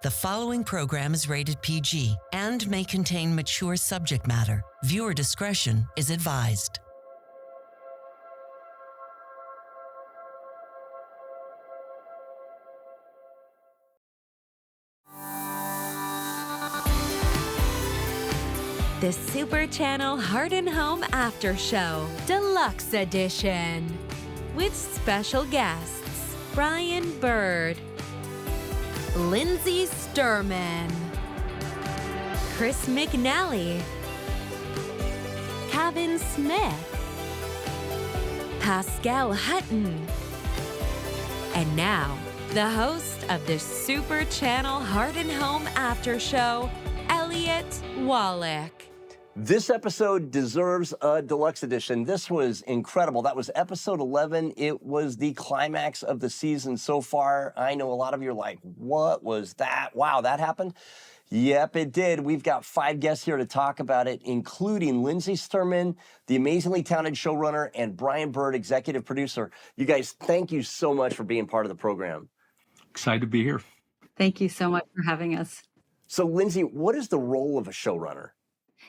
The following program is rated PG and may contain mature subject matter. Viewer discretion is advised. The Super Channel Heart and Home After Show, Deluxe Edition, with special guests Brian Bird, Lindsay Sturman, Chris McNally, Kevin Smith, Pascal Hutton, and now the host of the Super Channel Heart and Home After Show, Elliott Wallach. This episode deserves a deluxe edition. This was incredible. That was episode 11. It was the climax of the season so far. I know a lot of you are like, what was that? Wow, that happened? Yep, it did. We've got 5 guests here to talk about it, including Lindsay Sturman, the amazingly talented showrunner, and Brian Bird, executive producer. You guys, thank you so much for being part of the program. Excited to be here. Thank you so much for having us. So, Lindsay, what is the role of a showrunner?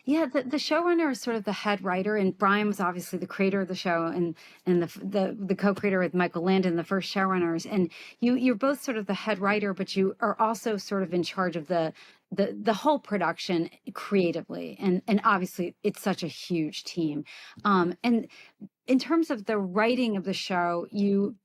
Yeah, the showrunner is sort of the head writer, and Brian was obviously the creator of the show, and the co-creator with Michael Landon, the first showrunners. And you're both sort of the head writer, but you are also sort of in charge of the whole production creatively. And obviously, it's such a huge team. And in terms of the writing of the show, you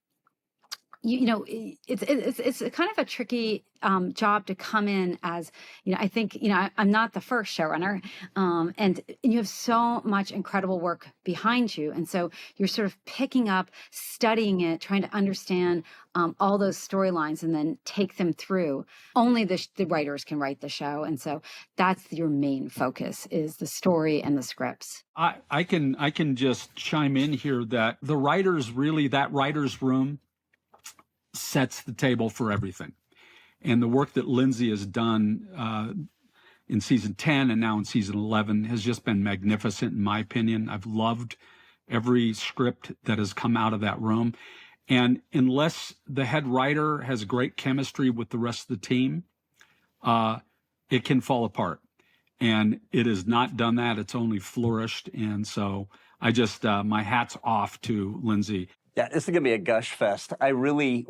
know, it's kind of a tricky job to come in as, I think, I'm not the first showrunner, and you have so much incredible work behind you. And so you're sort of picking up, studying it, trying to understand all those storylines and then take them through. Only the writers can write the show. And so that's your main focus, is the story and the scripts. I can just chime in here that the writers really, that writer's room sets the table for everything. And the work that Lindsay has done in season 10 and now in season 11 has just been magnificent, in my opinion. I've loved every script that has come out of that room. And unless the head writer has great chemistry with the rest of the team, it can fall apart. And it has not done that. It's only flourished. And so I just, my hat's off to Lindsay. Yeah, this is going to be a gush fest. I really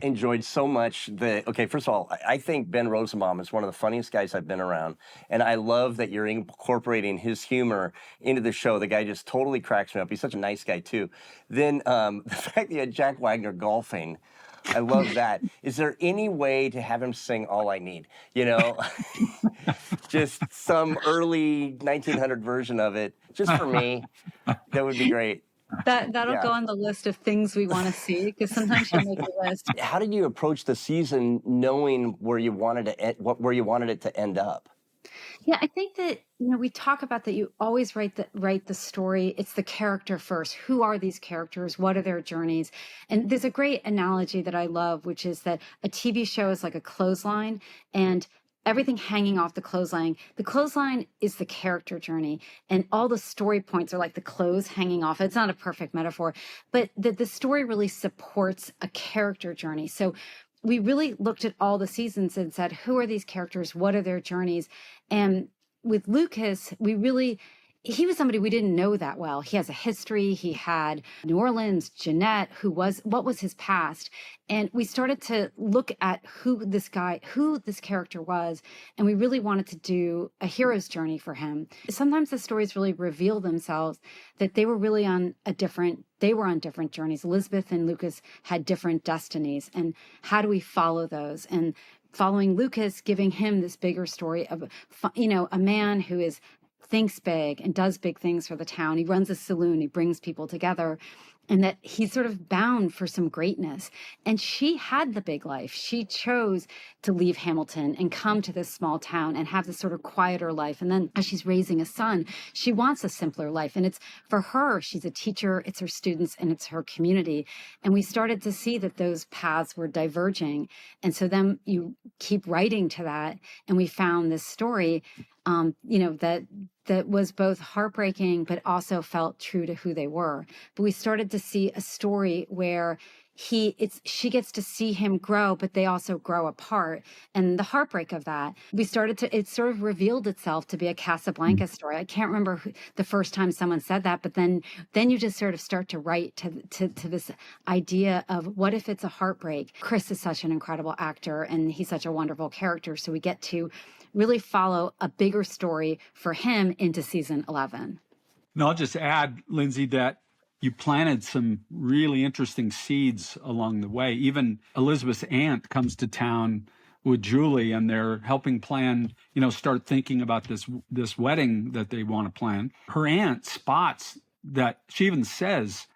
enjoyed so much first of all, I think Ben Rosenbaum is one of the funniest guys I've been around. And I love that you're incorporating his humor into the show. The guy just totally cracks me up. He's such a nice guy, too. Then the fact that you had Jack Wagner golfing, I love that. Is there any way to have him sing All I Need? Just some early 1900 version of it, just for me. That would be great. That'll go on the list of things we want to see, because sometimes you make a list. How did you approach the season, knowing where you wanted it to end up? Yeah, I think that we talk about that. You always write the story. It's the character first. Who are these characters? What are their journeys? And there's a great analogy that I love, which is that a TV show is like a clothesline, and everything hanging off the clothesline. The clothesline is the character journey, and all the story points are like the clothes hanging off. It's not a perfect metaphor, but the story really supports a character journey. So we really looked at all the seasons and said, who are these characters? What are their journeys? And with Lucas, he was somebody we didn't know that well. He has a history. He had New Orleans, Jeanette, what was his past? And we started to look at who this character was. And we really wanted to do a hero's journey for him. Sometimes the stories really reveal themselves that they were really on different journeys. Elizabeth and Lucas had different destinies. And how do we follow those? And following Lucas, giving him this bigger story of, a man who thinks big and does big things for the town. He runs a saloon. He brings people together, and that he's sort of bound for some greatness. And she had the big life. She chose to leave Hamilton and come to this small town and have this sort of quieter life. And then as she's raising a son, she wants a simpler life. And it's for her, she's a teacher, it's her students, and it's her community. And we started to see that those paths were diverging. And so then you keep writing to that. And we found this story, that was both heartbreaking, but also felt true to who they were. But we started to see a story where she gets to see him grow, but they also grow apart. And the heartbreak of that, it sort of revealed itself to be a Casablanca story. I can't remember the first time someone said that, but then you just sort of start to write to this idea of what if it's a heartbreak. Chris is such an incredible actor, and he's such a wonderful character. So we get to really follow a bigger story for him into season 11. And I'll just add, Lindsay, that you planted some really interesting seeds along the way. Even Elizabeth's aunt comes to town with Julie, and they're helping plan, start thinking about this wedding that they want to plan. Her aunt spots that, she even says,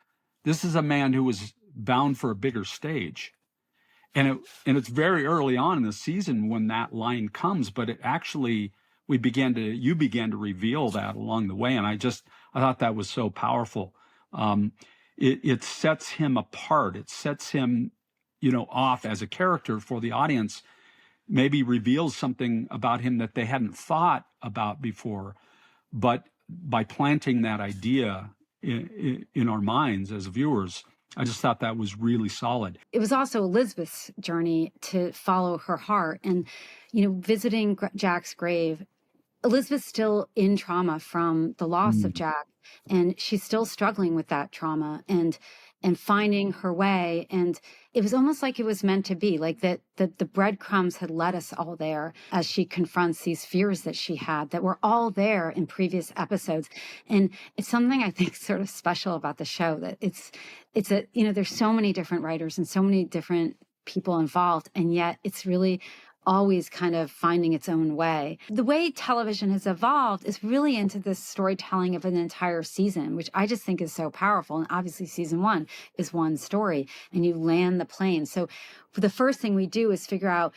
this is a man who was bound for a bigger stage. And it's very early on in the season when that line comes, but it actually, you began to reveal that along the way. And I thought that was so powerful. It sets him apart. It sets him, off as a character for the audience, maybe reveals something about him that they hadn't thought about before. But by planting that idea in our minds as viewers, I just thought that was really solid. It was also Elizabeth's journey to follow her heart. And, visiting Jack's grave, Elizabeth's still in trauma from the loss of Jack, and she's still struggling with that trauma and finding her way. And it was almost like it was meant to be, like that the breadcrumbs had led us all there as she confronts these fears that she had that were all there in previous episodes. And it's something I think sort of special about the show, that it's there's so many different writers and so many different people involved, and yet it's really always kind of finding its own way. The way television has evolved is really into this storytelling of an entire season, which I just think is so powerful. And obviously season 1 is one story, and you land the plane. So the first thing we do is figure out,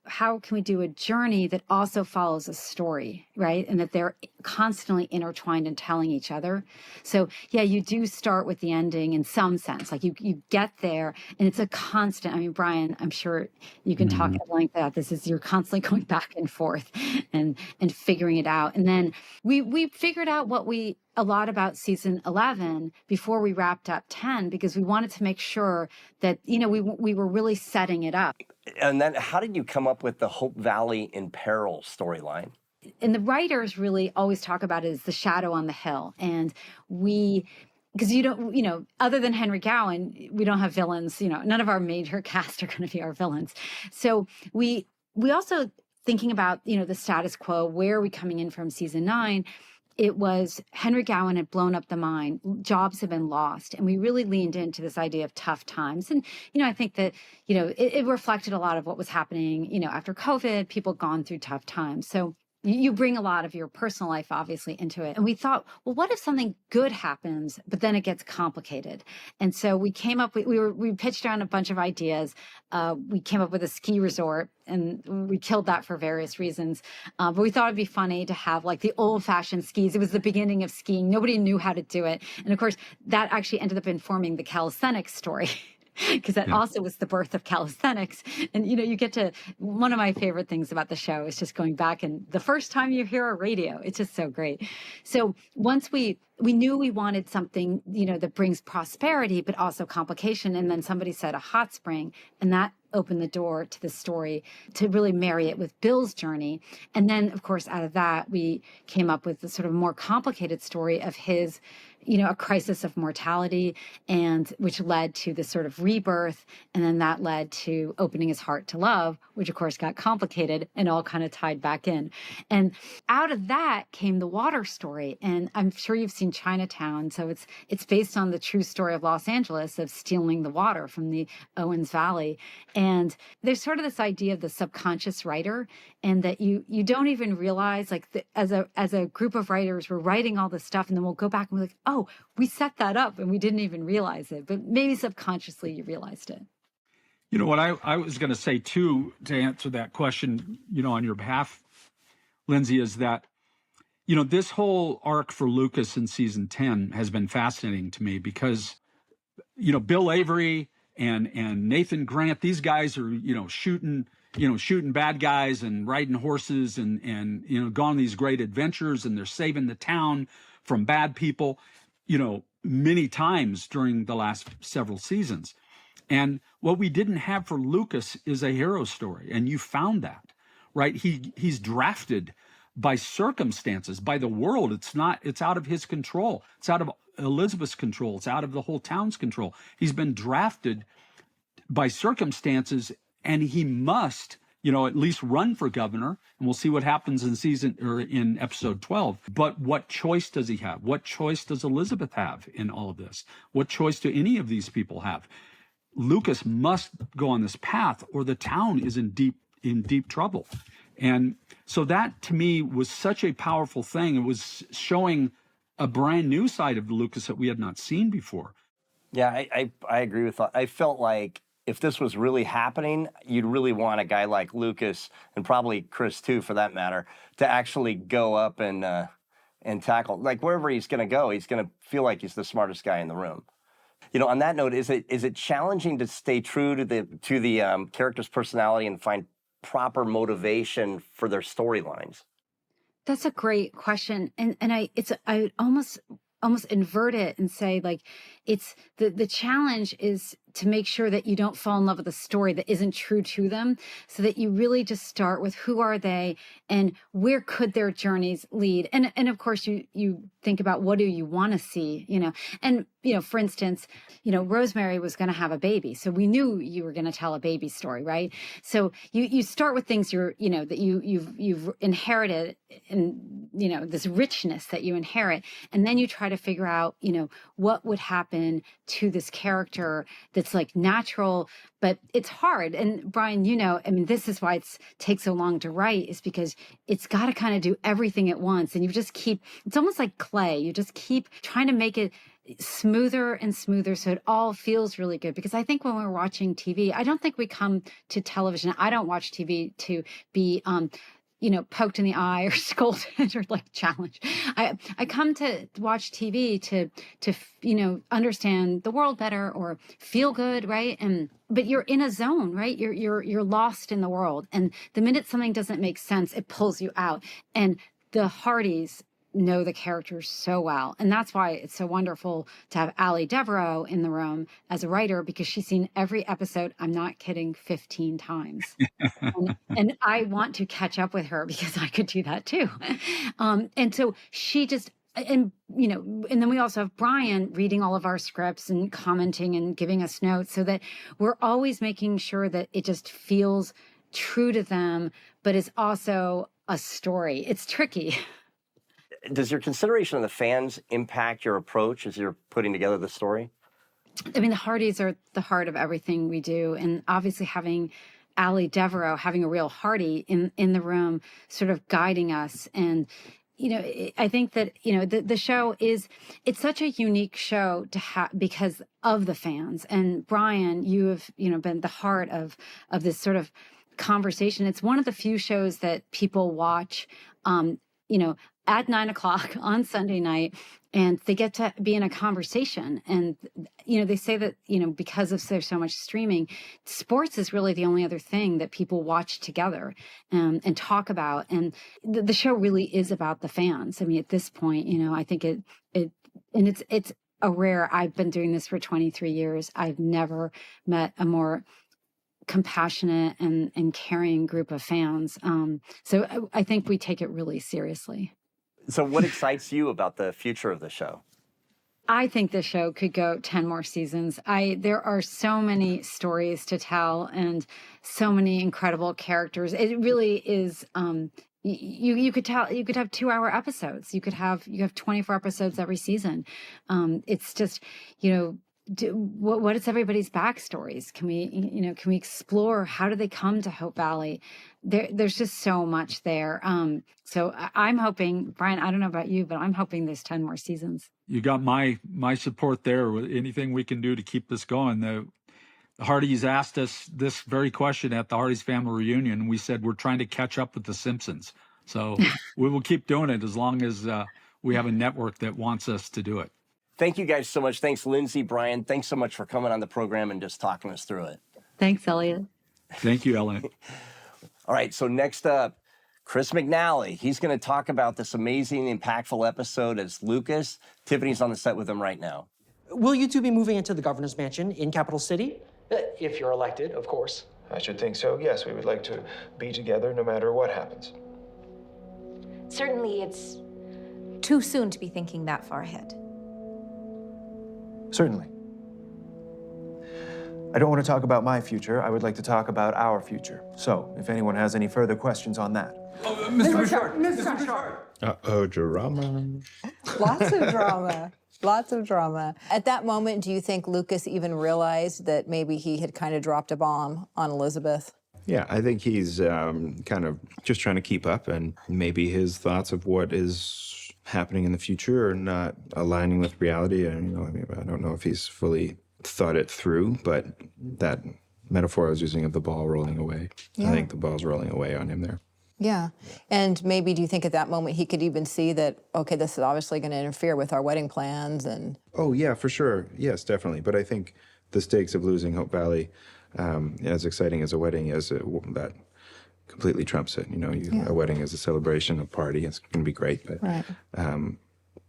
how can we do a journey that also follows a story, right? And that they're constantly intertwined and telling each other. So yeah, you do start with the ending in some sense, like you get there, and it's a constant. I mean, Brian, I'm sure you can talk at length about this. You're constantly going back and forth and figuring it out. And then we figured out a lot about season 11 before we wrapped up 10, because we wanted to make sure that, we were really setting it up. And then how did you come up with the Hope Valley in Peril storyline? And the writers really always talk about it as the shadow on the hill. And because other than Henry Gowan, we don't have villains, none of our major cast are going to be our villains. So we also, thinking about, the status quo, where are we coming in from season 9? It was Henry Gowan had blown up the mine, jobs had been lost, and we really leaned into this idea of tough times. And, I think that, it reflected a lot of what was happening, after COVID, people gone through tough times. So you bring a lot of your personal life, obviously, into it. And we thought, well, what if something good happens, but then it gets complicated? And so we came up with, we pitched around a bunch of ideas. We came up with a ski resort, and we killed that for various reasons. But we thought it'd be funny to have like the old fashioned skis. It was the beginning of skiing. Nobody knew how to do it. And of course, that actually ended up informing the calisthenics story. Because that also was the birth of calisthenics. And, you get to, one of my favorite things about the show is just going back, and the first time you hear a radio, it's just so great. So once we knew we wanted something, that brings prosperity, but also complication. And then somebody said a hot spring, and that opened the door to the story to really marry it with Bill's journey. And then, of course, out of that, we came up with the sort of more complicated story of his, a crisis of mortality, and which led to this sort of rebirth. And then that led to opening his heart to love, which of course got complicated and all kind of tied back in. And out of that came the water story. And I'm sure you've seen Chinatown. So it's based on the true story of Los Angeles, of stealing the water from the Owens Valley. And there's sort of this idea of the subconscious writer, and that you don't even realize, like as a group of writers, we're writing all this stuff, and then we'll go back and we're like, oh, we set that up and we didn't even realize it, but maybe subconsciously you realized it. What I was going to say too, to answer that question, on your behalf, Lindsay, is that, this whole arc for Lucas in season 10 has been fascinating to me, because, Bill Avery and Nathan Grant, these guys are, shooting bad guys and riding horses and go on these great adventures, and they're saving the town from bad people, many times during the last several seasons. And what we didn't have for Lucas is a hero story, and you found that, right? He's drafted by circumstances, by the world. It's out of his control. It's out of Elizabeth's control. It's out of the whole town's control. He's been drafted by circumstances, and he must, at least run for governor. And we'll see what happens in episode 12. But what choice does he have? What choice does Elizabeth have in all of this? What choice do any of these people have? Lucas must go on this path, or the town is in deep trouble. And so that, to me, was such a powerful thing. It was showing a brand new side of Lucas that we had not seen before. Yeah, I agree with that. I felt like if this was really happening, you'd really want a guy like Lucas, and probably Chris too, for that matter, to actually go up and tackle. Like, wherever he's going to go, he's going to feel like he's the smartest guy in the room. On that note, is it challenging to stay true to the character's personality and find proper motivation for their storylines? That's a great question. And I almost invert it and say, like, it's the challenge is to make sure that you don't fall in love with a story that isn't true to them, so that you really just start with who are they and where could their journeys lead. And of course you think about what do you want to see, and for instance, Rosemary was going to have a baby. So we knew you were going to tell a baby story, right? So you start with things that you've inherited, and this richness that you inherit, and then you try to figure out what would happen to this character that's like natural, but it's hard. And Brian, this is why it takes so long to write, is because it's got to kind of do everything at once, and it's almost like clay. You just keep trying to make it smoother and smoother so it all feels really good. Because I think when we're watching TV, I don't think we come to television. I don't watch TV to be poked in the eye or scolded or like challenged. I come to watch TV to understand the world better or feel good, right? But you're in a zone, right? You're lost in the world, and the minute something doesn't make sense, it pulls you out. And the Hardys know the characters so well. And that's why it's so wonderful to have Ali Devereaux in the room as a writer, because she's seen every episode, I'm not kidding, 15 times. and I want to catch up with her because I could do that too. And so she just, and then we also have Brian reading all of our scripts and commenting and giving us notes, so that we're always making sure that it just feels true to them, but is also a story. It's tricky. Does your consideration of the fans impact your approach as you're putting together the story? I mean, the Hardys are the heart of everything we do. And obviously having Ali Devereaux, having a real Hardy in the room, sort of guiding us. And, I think that, the show it's such a unique show to have because of the fans. And Brian, you have, been the heart of this sort of conversation. It's one of the few shows that people watch, at 9:00 on Sunday night, and they get to be in a conversation. And, they say that, because there's so much streaming, sports is really the only other thing that people watch together and talk about. And the show really is about the fans. I mean, at this point, I think it's a rare, I've been doing this for 23 years. I've never met a more compassionate and caring group of fans. So I think we take it really seriously. So what excites you about the future of the show? I think the show could go 10 more seasons. There are so many stories to tell and so many incredible characters. It really is. You could have 2-hour episodes. You have 24 episodes every season. It's just, what is everybody's backstories? Can we explore how do they come to Hope Valley? There's just so much there. So I'm hoping, Brian, I don't know about you, but I'm hoping there's 10 more seasons. You got my support there. Anything we can do to keep this going. The Hardys asked us this very question at the Hardys family reunion, and we said we're trying to catch up with the Simpsons. So we will keep doing it as long as we have a network that wants us to do it. Thank you guys so much. Thanks, Lindsay, Brian. Thanks so much for coming on the program and just talking us through it. Thanks, Elliott. Thank you, Elliott. All right, so next up, Chris McNally. He's going to talk about this amazing, impactful episode as Lucas. Tiffany's on the set with him right now. Will you two be moving into the governor's mansion in Capital City? If you're elected, of course. I should think so, yes. We would like to be together no matter what happens. Certainly, it's too soon to be thinking that far ahead. Certainly. I don't want to talk about my future. I would like to talk about our future. So, if anyone has any further questions on that. Mr. Bouchard! Mr. Bouchard! Uh-oh, drama. Lots of drama. Lots of drama. At that moment, do you think Lucas even realized that maybe he had kind of dropped a bomb on Elizabeth? Yeah, I think he's kind of just trying to keep up, and maybe his thoughts of what is happening in the future are not aligning with reality. And, I don't know if he's fully thought it through, but that metaphor I was using of the ball rolling away, yeah. I think the ball's rolling away on him there. Yeah. And maybe do you think at that moment he could even see that, okay, this is obviously going to interfere with our wedding plans and... Oh, yeah, for sure. Yes, definitely. But I think the stakes of losing Hope Valley, as exciting as a wedding is, that completely trumps it. A wedding is a celebration, a party. It's going to be great. But, right.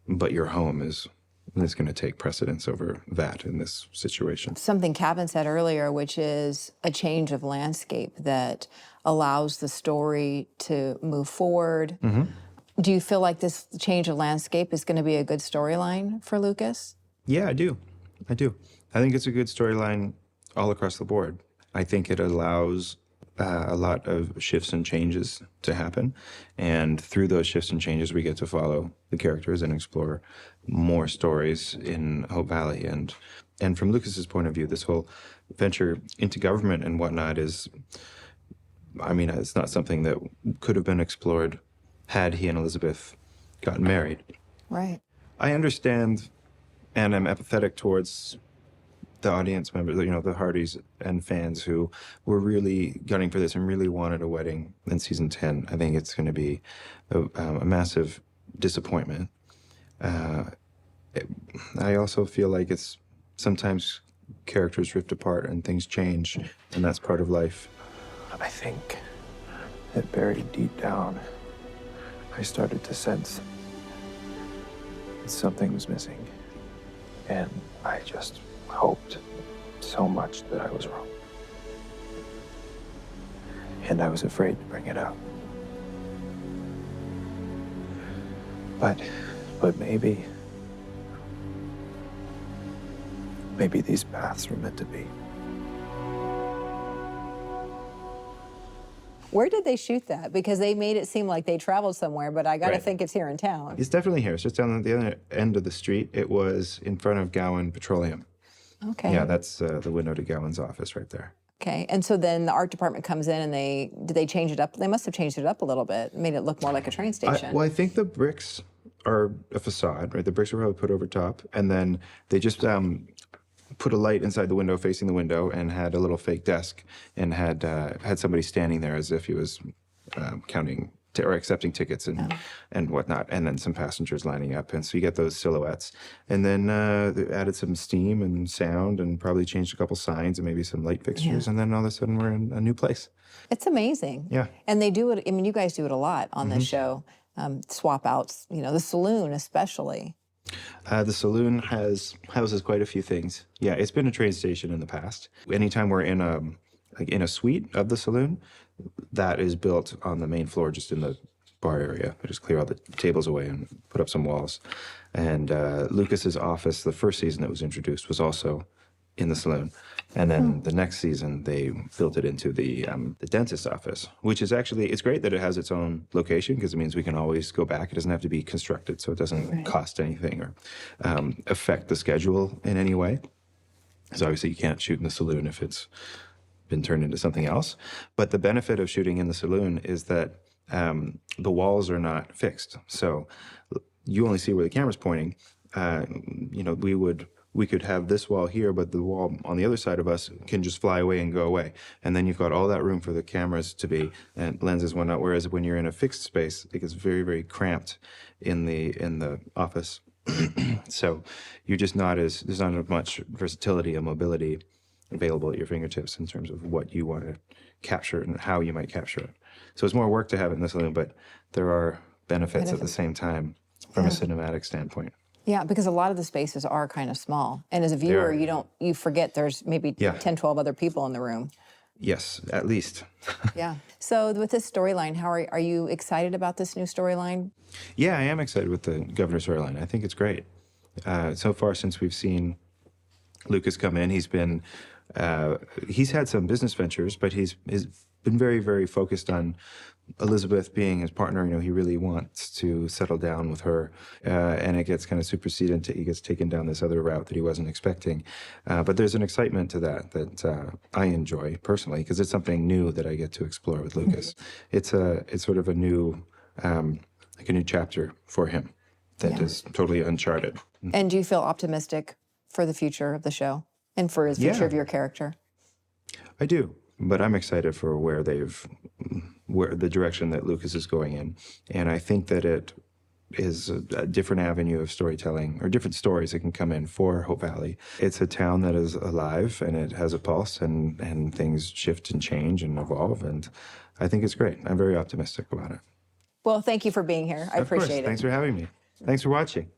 But your home is going to take precedence over that in this situation. Something Kevin said earlier, which is a change of landscape that allows the story to move forward. Mm-hmm. Do you feel like this change of landscape is going to be a good storyline for Lucas? Yeah, I do. I think it's a good storyline all across the board. I think it allows a lot of shifts and changes to happen. And through those shifts and changes, we get to follow the characters and explore more stories in Hope Valley. And from Lucas's point of view, this whole venture into government and whatnot is, it's not something that could have been explored had he and Elizabeth gotten married. Right. I understand and I'm empathetic towards the audience members, the Hardys and fans who were really gunning for this and really wanted a wedding in season 10. I think it's going to be a massive disappointment. I also feel like it's sometimes characters drift apart and things change, and that's part of life. I think that buried deep down, I started to sense something was missing. And I just hoped so much that I was wrong. And I was afraid to bring it up. But maybe these paths were meant to be. Where did they shoot that? Because they made it seem like they traveled somewhere, but I got to think it's here in town. It's definitely here. It's just down at the other end of the street. It was in front of Gowan Petroleum. Okay. Yeah, that's the window to Gowan's office right there. Okay, and so then the art department comes in and did they change it up? They must have changed it up a little bit, made it look more like a train station. I think the bricks are a facade, right? The bricks were probably put over top, and then they just put a light inside the window facing the window and had a little fake desk and had somebody standing there as if he was counting or accepting tickets and whatnot, and then some passengers lining up. And so you get those silhouettes. And then they added some steam and sound and probably changed a couple signs and maybe some light fixtures. Yeah. And then all of a sudden we're in a new place. It's amazing. Yeah. And they do it, you guys do it a lot on this show. Swap outs, the saloon especially. The saloon houses quite a few things. Yeah, it's been a train station in the past. Anytime we're in a suite of the saloon, that is built on the main floor, just in the bar area. I just clear all the tables away and put up some walls. And Lucas's office, the first season that was introduced, was also in the saloon. And then the next season, they built it into the dentist's office, which is actually, it's great that it has its own location because it means we can always go back. It doesn't have to be constructed, so it doesn't cost anything or affect the schedule in any way. So obviously you can't shoot in the saloon if it's been turned into something else. But the benefit of shooting in the saloon is that the walls are not fixed. So you only see where the camera's pointing. We could have this wall here, but the wall on the other side of us can just fly away and go away. And then you've got all that room for the cameras to be, and lenses and whatnot. Whereas when you're in a fixed space, it gets very, very cramped in the office. So you're just there's not as much versatility and mobility available at your fingertips in terms of what you want to capture and how you might capture it. So it's more work to have it in the saloon, but there are benefits at the same time from a cinematic standpoint. Yeah, because a lot of the spaces are kind of small. And as a viewer, you forget there's maybe 10, 12 other people in the room. Yes, at least. Yeah. So with this storyline, how are you excited about this new storyline? Yeah, I am excited with the Governor storyline. I think it's great. So far, since we've seen Lucas come in, he's had some business ventures, but he's been very, very focused on Elizabeth being his partner. You know, he really wants to settle down with her, and it gets kind of superseded. He gets taken down this other route that he wasn't expecting. But there's an excitement to that I enjoy personally, because it's something new that I get to explore with Lucas. It's sort of a new, like a new chapter for him that is totally uncharted. And do you feel optimistic for the future of the show and for the future of your character? I do, but I'm excited for where the direction that Lucas is going in. And I think that it is a different avenue of storytelling, or different stories that can come in for Hope Valley. It's a town that is alive, and it has a pulse, and things shift and change and evolve, and I think it's great. I'm very optimistic about it. Well, thank you for being here. I appreciate it. Thanks for having me. Thanks for watching.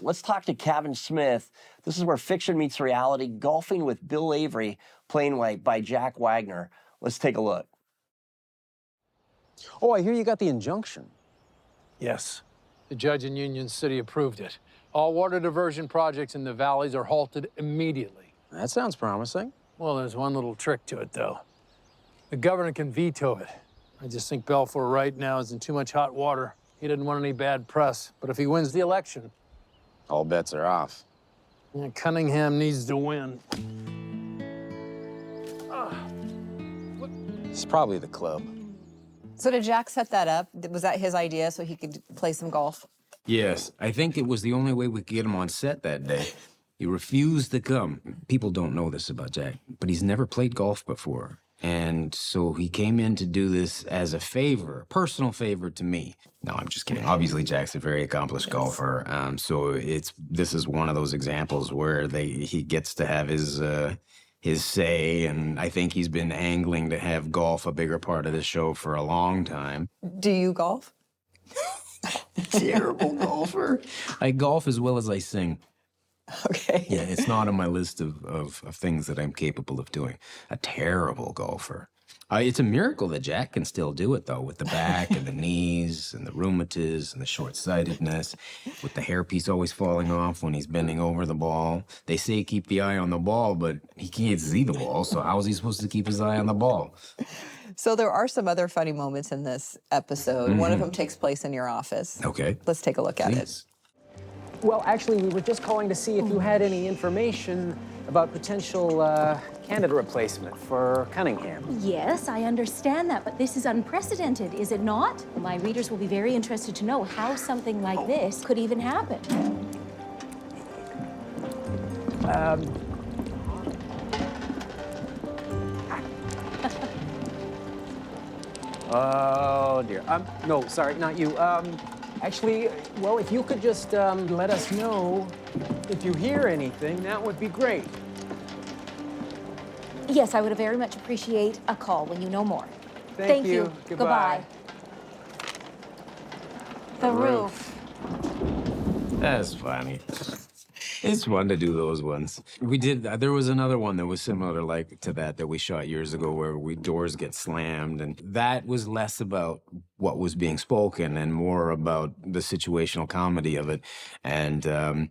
Let's talk to Kevin Smith. This is where fiction meets reality, golfing with Bill Avery, played by Jack Wagner. Let's take a look. Oh, I hear you got the injunction. Yes. The judge in Union City approved it. All water diversion projects in the valleys are halted immediately. That sounds promising. Well, there's one little trick to it, though. The governor can veto it. I just think Balfour right now is in too much hot water. He doesn't want any bad press. But if he wins the election... all bets are off. Cunningham needs to win. It's probably the club. So did Jack set that up? Was that his idea so he could play some golf? Yes, I think it was the only way we could get him on set that day. He refused to come. People don't know this about Jack, but he's never played golf before. And so he came in to do this as a favor, a personal favor to me. No, I'm just kidding. Obviously, Jack's a very accomplished golfer. So this is one of those examples where he gets to have his say, and I think he's been angling to have golf a bigger part of the show for a long time. Do you golf? Terrible golfer. I golf as well as I sing. Okay. Yeah, it's not on my list of things that I'm capable of doing. A terrible golfer. It's a miracle that Jack can still do it, though, with the back and the knees and the rheumatiz and the short-sightedness, with the hairpiece always falling off when he's bending over the ball. They say keep the eye on the ball, but he can't see the ball, so how is he supposed to keep his eye on the ball? So there are some other funny moments in this episode. One of them takes place in your office. Okay. Let's take a look at it. Well, actually, we were just calling to see if you had any information about potential candidate replacement for Cunningham. Yes, I understand that, but this is unprecedented, is it not? My readers will be very interested to know how something like this could even happen. Oh, dear. No, sorry, not you. Actually, well, if you could just let us know if you hear anything, that would be great. Yes, I would very much appreciate a call when you know more. Thank you. Goodbye. The roof. That's funny. It's fun to do those ones. There was another one that was similar to that we shot years ago where doors get slammed, and that was less about what was being spoken and more about the situational comedy of it. And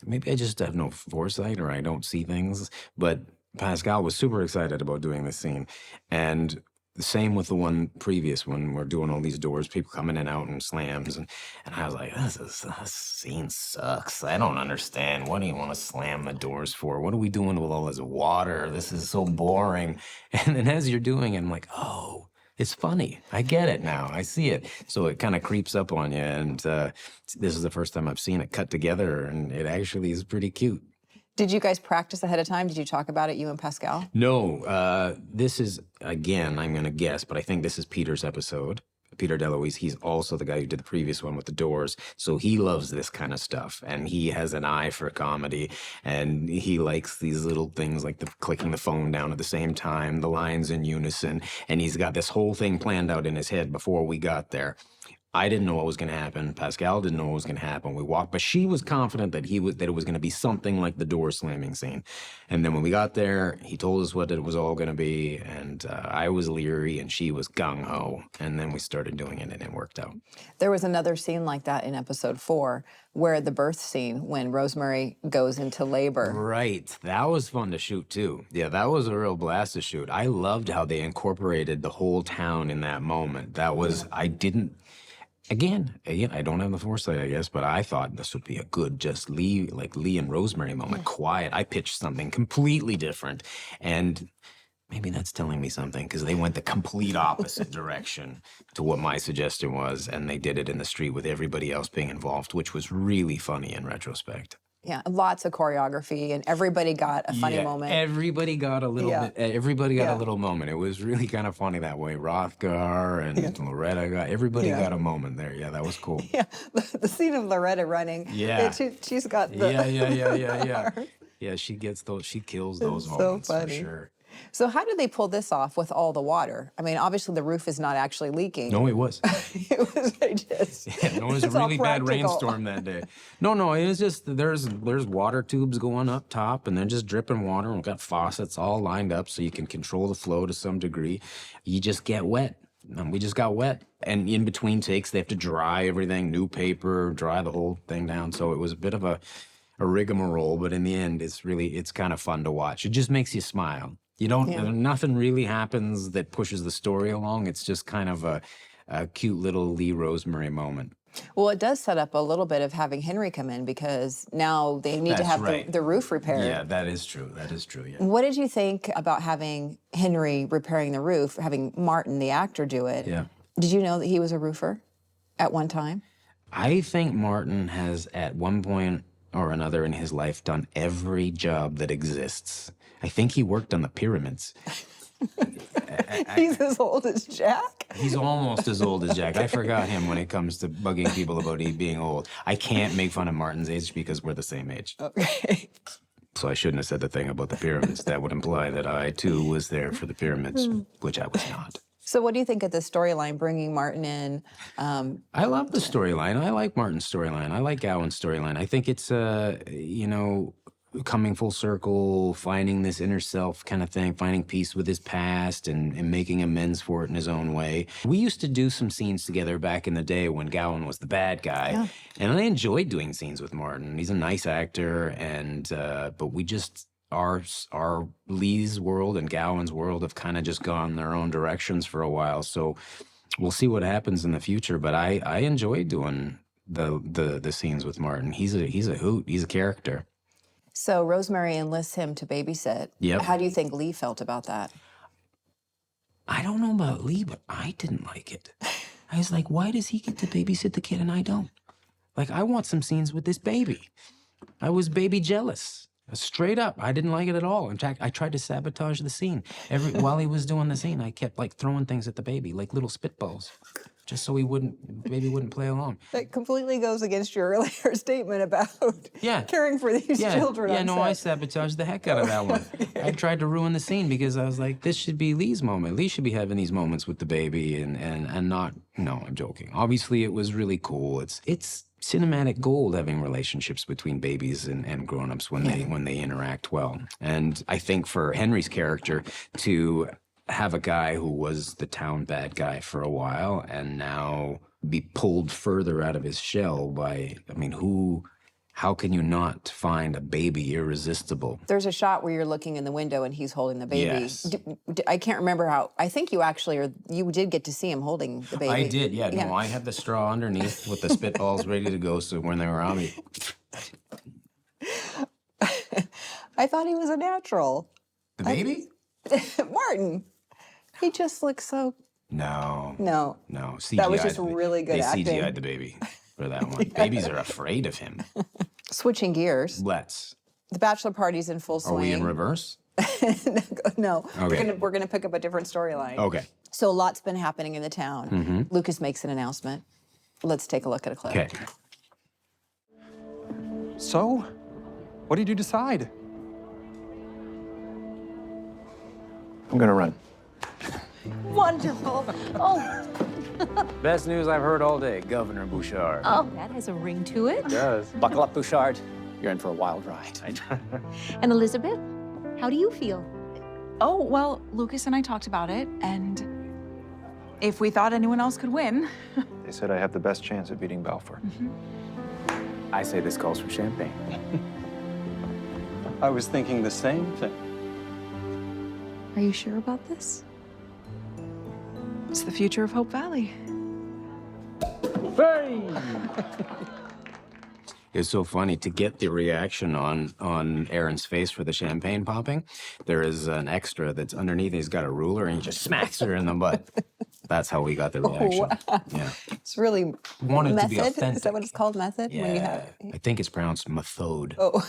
maybe I just have no foresight or I don't see things, but Pascal was super excited about doing this scene. And the same with the previous one. We're doing all these doors, people coming in and out and slams. And I was like, this scene sucks. I don't understand. What do you want to slam the doors for? What are we doing with all this water? This is so boring. And then as you're doing it, I'm like, oh, it's funny. I get it now. I see it. So it kind of creeps up on you. And this is the first time I've seen it cut together, and it is pretty cute. Did you guys practice ahead of time? Did you talk about it, you and Pascal? No, this is, again, I'm going to guess, but I think this is Peter's episode. Peter DeLuise, he's also the guy who did the previous one with the doors. So he loves this kind of stuff, and he has an eye for comedy, and he likes these little things like clicking the phone down at the same time, the lines in unison, and he's got this whole thing planned out in his head before we got there. I didn't know what was going to happen. Pascal didn't know what was going to happen. We walked, but she was confident that it was going to be something like the door slamming scene. And then when we got there, he told us what it was all going to be, and I was leery, and she was gung-ho. And then we started doing it, and it worked out. There was another scene like that in episode 4, where the birth scene, when Rosemary goes into labor. Right. That was fun to shoot, too. Yeah, that was a real blast to shoot. I loved how they incorporated the whole town in that moment. That was, I didn't... Again, I don't have the foresight, I guess, but I thought this would be a good just Lee and Rosemary moment, quiet. I pitched something completely different, and maybe that's telling me something, because they went the complete opposite direction to what my suggestion was, and they did it in the street with everybody else being involved, which was really funny in retrospect. Yeah, lots of choreoraphy, and everybody got a funny moment. Everybody got a little bit. Everybody got a little moment. It was really kind of funny that way. Rothgar and Loretta everybody got a moment there. Yeah, that was cool. Yeah, the scene of Loretta running. Yeah, she's got the yeah. She gets those. She kills those so moments funny. for sure. So how did they pull this off with all the water? I mean, obviously the roof is not actually leaking. No, it was. It was just. Yeah, no, it was a really bad rainstorm that day. No, it was just there's water tubes going up top, and then just dripping water. And we've got faucets all lined up so you can control the flow to some degree. You just get wet. And we just got wet. And in between takes, they have to dry everything, new paper, dry the whole thing down. So it was a bit of a rigmarole, but in the end, it's kind of fun to watch. It just makes you smile. You don't, nothing really happens that pushes the story along. It's just kind of a cute little Lee Rosemary moment. Well, it does set up a little bit of having Henry come in, because now they need to have the roof repaired. Yeah, that is true. That is true, yeah. What did you think about having Henry repairing the roof, having Martin, the actor, do it? Yeah. Did you know that he was a roofer at one time? I think Martin has, at one point or another in his life, done every job that exists. I think he worked on the pyramids. He's as old as Jack? He's almost as old as Jack. I forgot him when it comes to bugging people about being old. I can't make fun of Martin's age because we're the same age. Okay. So I shouldn't have said the thing about the pyramids. That would imply that I, too, was there for the pyramids, which I was not. So what do you think of the storyline, bringing Martin in? I love the storyline. I like Martin's storyline. I like Gowan's storyline. I think it's, coming full circle, finding this inner self kind of thing, finding peace with his past and making amends for it in his own way. We used to do some scenes together back in the day when Gowan was the bad guy, and I enjoyed doing scenes with Martin. He's a nice actor, and but we just, our Lee's world and Gowan's world have kind of just gone their own directions for a while, so we'll see what happens in the future, but I enjoy doing the scenes with Martin. He's a hoot. He's a character. So Rosemary enlists him to babysit. Yep. How do you think Lee felt about that? I don't know about Lee, but I didn't like it. I was like, why does he get to babysit the kid and I don't? Like, I want some scenes with this baby. I was baby jealous. Straight up, I didn't like it at all. In fact, I tried to sabotage the scene. While he was doing the scene, I kept throwing things at the baby, like little spitballs, just so baby wouldn't play along. That completely goes against your earlier statement about caring for these children. Yeah, on no, set. I sabotaged the heck out of that one. I tried to ruin the scene because I was like, this should be Lee's moment. Lee should be having these moments with the baby and not, no, I'm joking. Obviously, it was really cool. It's cinematic gold having relationships between babies and grown-ups when they interact well. And I think for Henry's character to have a guy who was the town bad guy for a while and now be pulled further out of his shell by, how can you not find a baby irresistible? There's a shot where you're looking in the window and he's holding the baby. Yes. I can't remember how. I think you did get to see him holding the baby. I did, yeah. No, I had the straw underneath with the spitballs ready to go, so when they were on me. I thought he was a natural. The baby? Martin. He just looks so... No. CGI. That was just really good acting. They CGI'd the baby for that one. Babies are afraid of him. Switching gears. Let's. The bachelor party's in full swing. Are we in reverse? No. Okay. We're gonna pick up a different storyline. Okay. So a lot's been happening in the town. Lucas makes an announcement. Let's take a look at a clip. Okay. So, what did you decide? I'm gonna run. Wonderful. Oh, Best news I've heard all day, Governor Bouchard. Oh, that has a ring to it. It does. Buckle up, Bouchard. You're in for a wild ride. And Elizabeth, how do you feel? Oh, well, Lucas and I talked about it, and if we thought anyone else could win. They said I have the best chance of beating Balfour. I say this calls for champagne. I was thinking the same thing. Are you sure about this? It's the future of Hope Valley. It's so funny to get the reaction on Erin's face for the champagne popping. There is an extra that's underneath. He's got a ruler and he just smacks her in the butt. That's how we got the reaction. Wow. Yeah. It's really Wanted method. to be authentic. Is that what it's called, method? When you have... I think it's pronounced methode. Oh,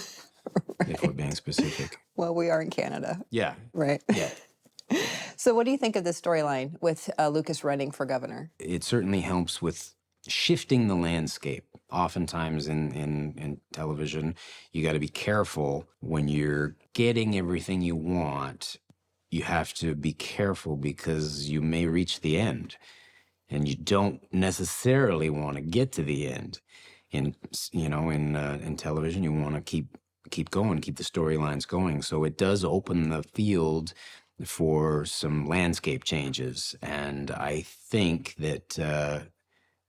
if we're being specific. well, we are in Canada. Yeah. Right. Yeah. So what do you think of this storyline with Lucas running for governor? It certainly helps with shifting the landscape. Oftentimes in television, you got to be careful when you're getting everything you want. You have to be careful because you may reach the end, and you don't necessarily want to get to the end. In television, you want to keep going, keep the storylines going. So it does open the field for some landscape changes, and I think that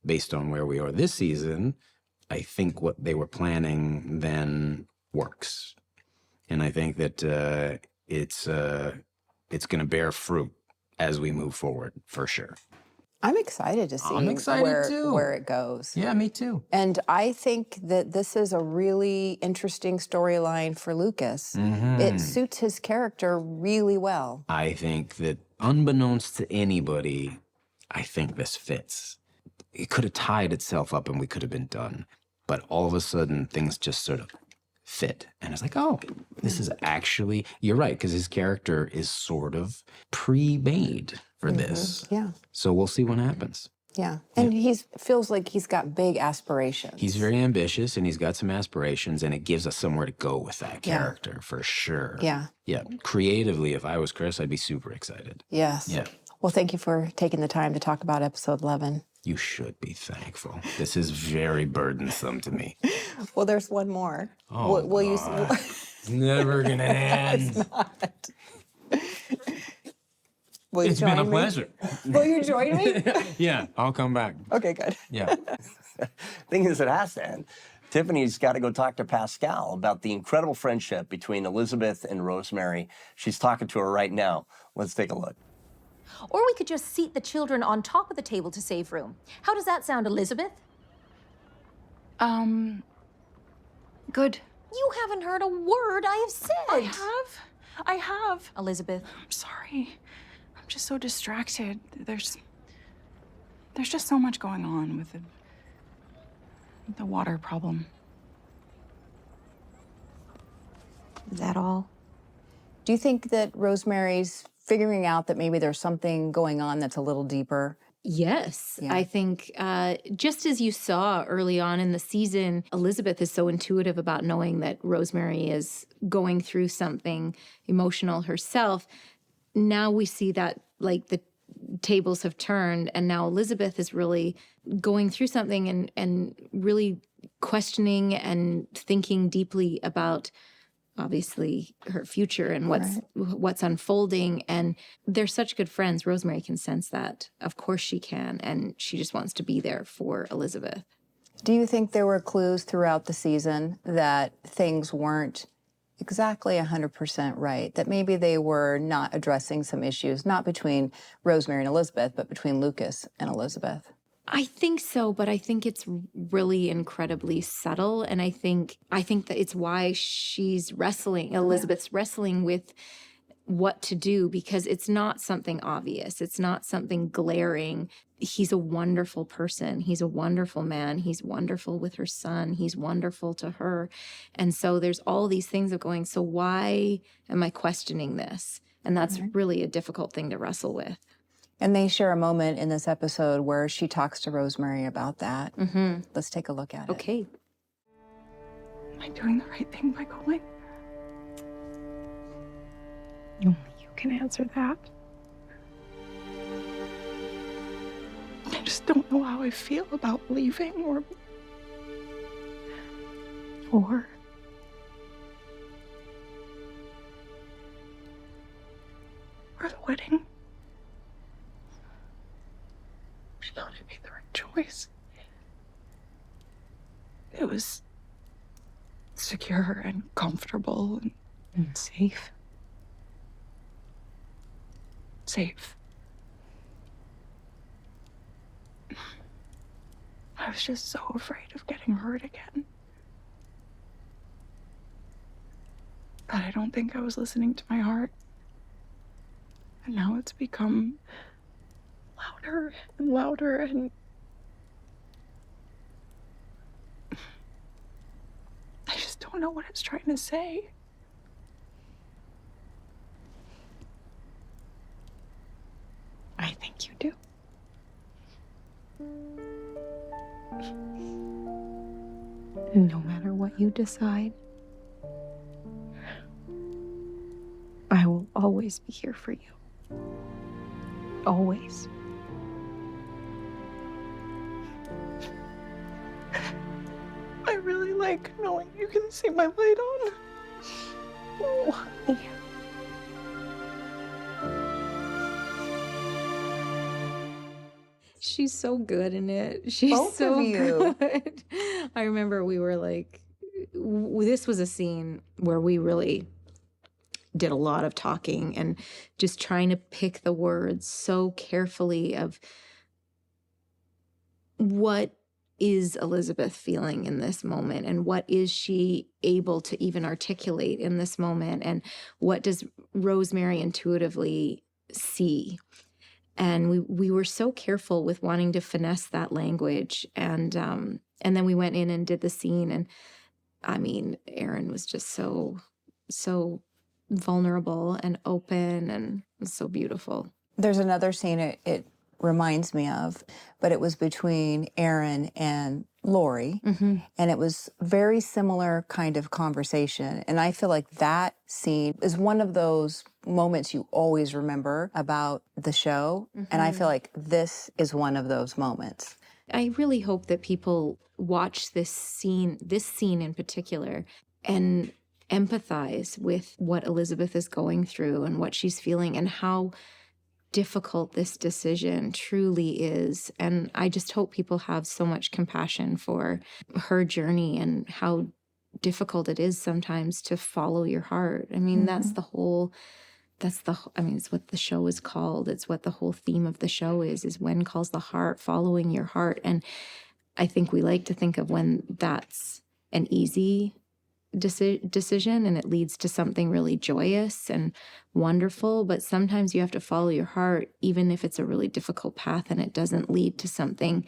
based on where we are this season, I think what they were planning then works, and I think that it's going to bear fruit as we move forward for sure. I'm excited to see where it goes. Yeah, me too. And I think that this is a really interesting storyline for Lucas. Mm-hmm. It suits his character really well. I think that unbeknownst to anybody, I think this fits. It could have tied itself up and we could have been done. But all of a sudden, things just sort of fit. And it's like, oh, this is actually, you're right, because his character is sort of pre-made for this. Yeah. So we'll see what happens. Yeah. And he feels like he's got big aspirations. He's very ambitious and he's got some aspirations, and it gives us somewhere to go with that character for sure. Yeah. Yeah. Creatively, if I was Chris, I'd be super excited. Yes. Yeah. Well, thank you for taking the time to talk about episode 11. You should be thankful. This is very burdensome to me. Well, there's one more. Oh, will you? It's never gonna end. It's not. Will you It's been join a me? pleasure. Will you join me? Yeah, I'll come back. Okay, good. Yeah. Thing is, it has to end. Tiffany's got to go talk to Pascal about the incredible friendship between Elizabeth and Rosemary. She's talking to her right now. Let's take a look. Or we could just seat the children on top of the table to save room. How does that sound, Elizabeth? Good. You haven't heard a word I have said. I have. Elizabeth. I'm sorry. I'm just so distracted. There's just so much going on with the water problem. Is that all? Do you think that Rosemary's figuring out that maybe there's something going on that's a little deeper? Yes. Yeah. I think just as you saw early on in the season, Elizabeth is so intuitive about knowing that Rosemary is going through something emotional herself. Now we see that, like, the tables have turned, and now Elizabeth is really going through something and really questioning and thinking deeply about, obviously, her future and what's unfolding. And they're such good friends. Rosemary can sense that. Of course she can. And she just wants to be there for Elizabeth. Do you think there were clues throughout the season that things weren't exactly 100% right, that maybe they were not addressing some issues, not between Rosemary and Elizabeth, but between Lucas and Elizabeth? I think so, but I think it's really incredibly subtle. And I think that it's why she's wrestling, Elizabeth's wrestling with what to do, because it's not something obvious. It's not something glaring. He's a wonderful person. He's a wonderful man. He's wonderful with her son. He's wonderful to her. And so there's all these things of going, so why am I questioning this? And that's really a difficult thing to wrestle with. And they share a moment in this episode where she talks to Rosemary about that. Mm-hmm. Let's take a look at it. Okay. Am I doing the right thing by going? Only you can answer that. I just don't know how I feel about leaving or the wedding. I thought it made the right choice. It was secure and comfortable and safe. Safe. I was just so afraid of getting hurt again. But I don't think I was listening to my heart. And now it's become louder and louder, and I just don't know what it's trying to say. I think you do. No matter what you decide, I will always be here for you. Always. I really like knowing you can see my light on. Oh, honey. She's so good in it. She's Both so of you. good. I remember we were like, this was a scene where we really did a lot of talking and just trying to pick the words so carefully of what is Elizabeth feeling in this moment, and what is she able to even articulate in this moment, and what does Rosemary intuitively see. And we were so careful with wanting to finesse that language. And then we went in and did the scene. And I mean, Aaron was just so vulnerable and open, and it was so beautiful. There's another scene it reminds me of, but it was between Aaron and Lori, and it was very similar kind of conversation. And I feel like that scene is one of those moments you always remember about the show. And I feel like this is one of those moments. I really hope that people watch this scene in particular, and empathize with what Elizabeth is going through and what she's feeling and how difficult this decision truly is. And I just hope people have so much compassion for her journey and how difficult it is sometimes to follow your heart. I mean, it's what the show is called. It's what the whole theme of the show is when calls the heart, following your heart. And I think we like to think of when that's an easy decision and it leads to something really joyous and wonderful, but sometimes you have to follow your heart even if it's a really difficult path and it doesn't lead to something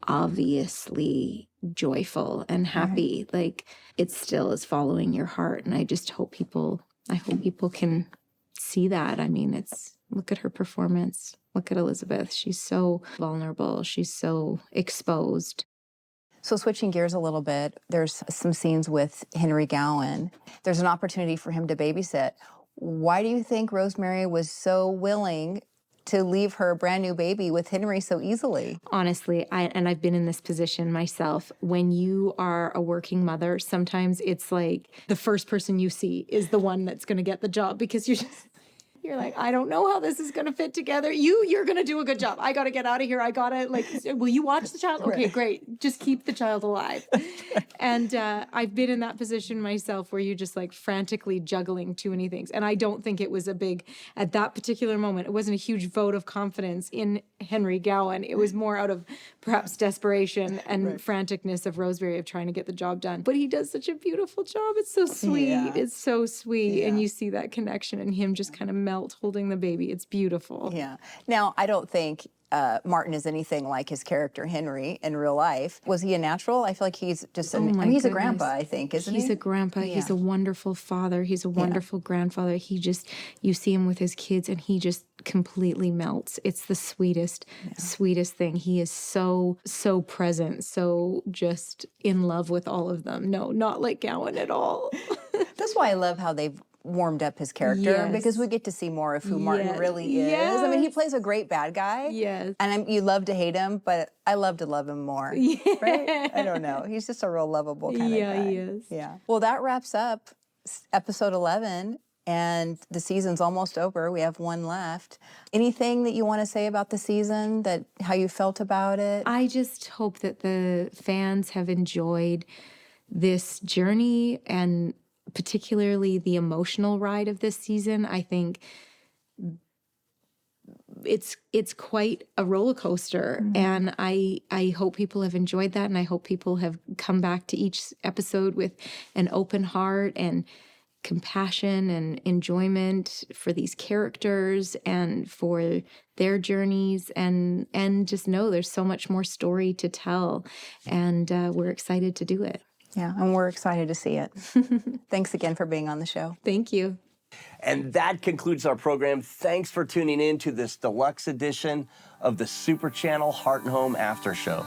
obviously joyful and happy. Like, it still is following your heart. And I just hope people can see that. I mean, look at her performance. Look at Elizabeth. She's so vulnerable. She's so exposed. So switching gears a little bit, there's some scenes with Henry Gowan. There's an opportunity for him to babysit. Why do you think Rosemary was so willing to leave her brand new baby with Henry so easily? Honestly, I've been in this position myself. When you are a working mother, sometimes it's like the first person you see is the one that's going to get the job, because you're like, I don't know how this is going to fit together. You're going to do a good job. I got to get out of here. Will you watch the child? Okay, great. Just keep the child alive. And I've been in that position myself where you're just like frantically juggling too many things. And I don't think it was at that particular moment, it wasn't a huge vote of confidence in Henry Gowan. It was more out of perhaps desperation and franticness of Rosemary of trying to get the job done. But he does such a beautiful job. It's so sweet. Yeah. It's so sweet. Yeah. And you see that connection and him just kind of melt holding the baby. It's beautiful. Yeah. Now, I don't think Martin is anything like his character Henry in real life. Was he a natural? I feel like he's just he's a grandpa, I think, isn't he? He's a grandpa. Yeah. He's a wonderful father. He's a wonderful grandfather. You see him with his kids and he just completely melts. It's the sweetest thing. He is so present, so just in love with all of them. No, not like Gowan at all. That's why I love how they've warmed up his character Yes. because we get to see more of who Martin really is. I mean, he plays a great bad guy. Yes. And you love to hate him, but I love to love him more. Yeah. Right? I don't know. He's just a real lovable kind of guy. Yeah, he is. Yeah. Well, that wraps up episode 11. And the season's almost over. We have one left. Anything that you want to say about the season, that how you felt about it? I just hope that the fans have enjoyed this journey, and particularly the emotional ride of this season. I think it's quite a roller coaster, and I hope people have enjoyed that, and I hope people have come back to each episode with an open heart and compassion and enjoyment for these characters and for their journeys, and just know there's so much more story to tell, and we're excited to do it. Yeah, and we're excited to see it. Thanks again for being on the show. Thank you. And that concludes our program. Thanks for tuning in to this deluxe edition of the Super Channel Heart and Home After Show.